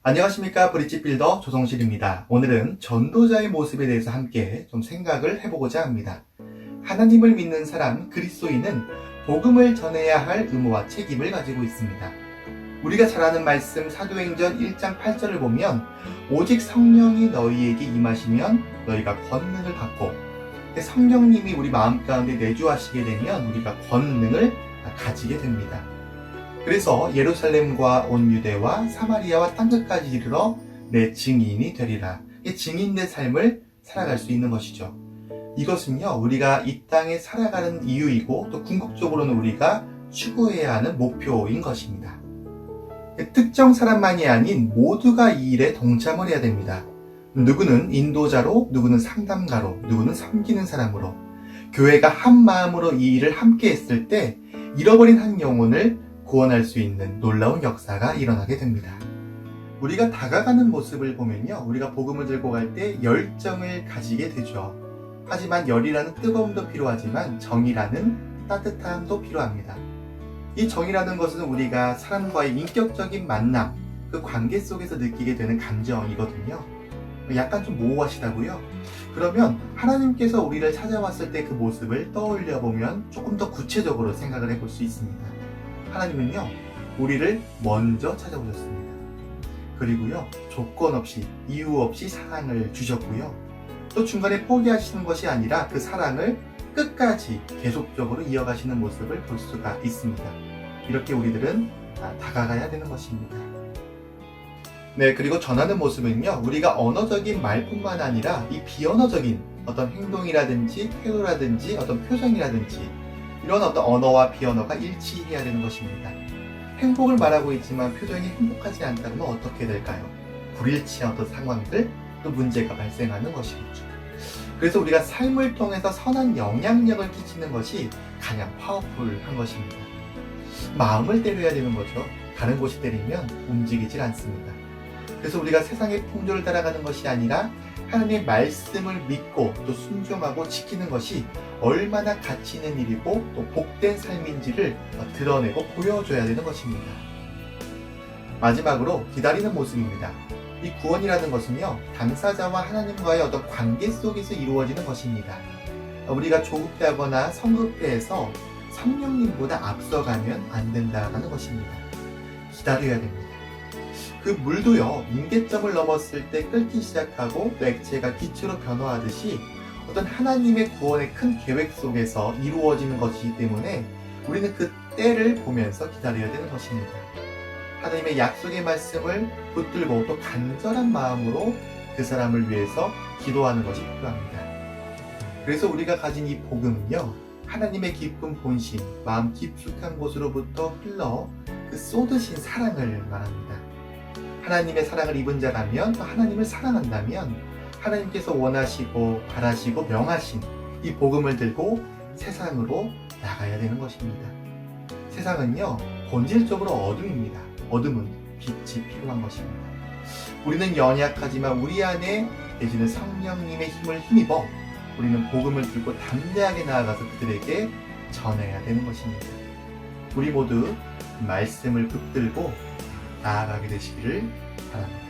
안녕하십니까. 브릿지 빌더 조성실입니다. 오늘은 전도자의 모습에 대해서 함께 좀 생각을 해보고자 합니다. 하나님을 믿는 사람, 그리스도인은 복음을 전해야 할 의무와 책임을 가지고 있습니다. 우리가 잘 아는 말씀 사도행전 1장 8절을 보면 오직 성령이 너희에게 임하시면 너희가 권능을 받고, 성령님이 우리 마음 가운데 내주하시게 되면 우리가 권능을 가지게 됩니다. 그래서 예루살렘과 온 유대와 사마리아와 땅끝까지 이르러 내 증인이 되리라. 증인의 삶을 살아갈 수 있는 것이죠. 이것은요, 우리가 이 땅에 살아가는 이유이고 또 궁극적으로는 우리가 추구해야 하는 목표인 것입니다. 특정 사람만이 아닌 모두가 이 일에 동참을 해야 됩니다. 누구는 인도자로, 누구는 상담가로, 누구는 섬기는 사람으로, 교회가 한 마음으로 이 일을 함께 했을 때 잃어버린 한 영혼을 구원할 수 있는 놀라운 역사가 일어나게 됩니다. 우리가 다가가는 모습을 보면요, 우리가 복음을 들고 갈 때 열정을 가지게 되죠. 하지만 열이라는 뜨거움도 필요하지만 정이라는 따뜻함도 필요합니다. 이 정이라는 것은 우리가 사람과의 인격적인 만남, 그 관계 속에서 느끼게 되는 감정이거든요. 약간 좀 모호하시다고요? 그러면 하나님께서 우리를 찾아왔을 때 그 모습을 떠올려 보면 조금 더 구체적으로 생각을 해볼 수 있습니다. 하나님은요, 우리를 먼저 찾아오셨습니다. 그리고요, 조건 없이, 이유 없이 사랑을 주셨고요. 또 중간에 포기하시는 것이 아니라 그 사랑을 끝까지 계속적으로 이어가시는 모습을 볼 수가 있습니다. 이렇게 우리들은 다가가야 되는 것입니다. 네, 그리고 전하는 모습은요, 우리가 언어적인 말뿐만 아니라 이 비언어적인 어떤 행동이라든지 태도라든지 어떤 표정이라든지 이런 어떤 언어와 비언어가 일치해야 되는 것입니다. 행복을 말하고 있지만 표정이 행복하지 않다면 어떻게 될까요? 불일치한 어떤 상황들, 또 문제가 발생하는 것이겠죠. 그래서 우리가 삶을 통해서 선한 영향력을 끼치는 것이 가장 파워풀한 것입니다. 마음을 때려야 되는 거죠. 다른 곳이 때리면 움직이질 않습니다. 그래서 우리가 세상의 풍조를 따라가는 것이 아니라 하나님의 말씀을 믿고 또 순종하고 지키는 것이 얼마나 가치 있는 일이고 또 복된 삶인지를 드러내고 보여줘야 되는 것입니다. 마지막으로 기다리는 모습입니다. 이 구원이라는 것은요, 당사자와 하나님과의 어떤 관계 속에서 이루어지는 것입니다. 우리가 조급해하거나 성급해해서 성령님보다 앞서가면 안 된다는 것입니다. 기다려야 됩니다. 그 물도요, 임계점을 넘었을 때 끓기 시작하고 또 액체가 기체로 변화하듯이 어떤 하나님의 구원의 큰 계획 속에서 이루어지는 것이기 때문에 우리는 그 때를 보면서 기다려야 되는 것입니다. 하나님의 약속의 말씀을 붙들고 또 간절한 마음으로 그 사람을 위해서 기도하는 것이 필요합니다. 그래서 우리가 가진 이 복음은요, 하나님의 깊은 본심, 마음 깊숙한 곳으로부터 흘러 그 쏟으신 사랑을 말합니다. 하나님의 사랑을 입은 자라면, 또 하나님을 사랑한다면 하나님께서 원하시고 바라시고 명하신 이 복음을 들고 세상으로 나가야 되는 것입니다. 세상은요, 본질적으로 어둠입니다. 어둠은 빛이 필요한 것입니다. 우리는 연약하지만 우리 안에 계시는 성령님의 힘을 힘입어 우리는 복음을 들고 담대하게 나아가서 그들에게 전해야 되는 것입니다. 우리 모두 말씀을 붙들고 나아가게 되시기를 바랍니다.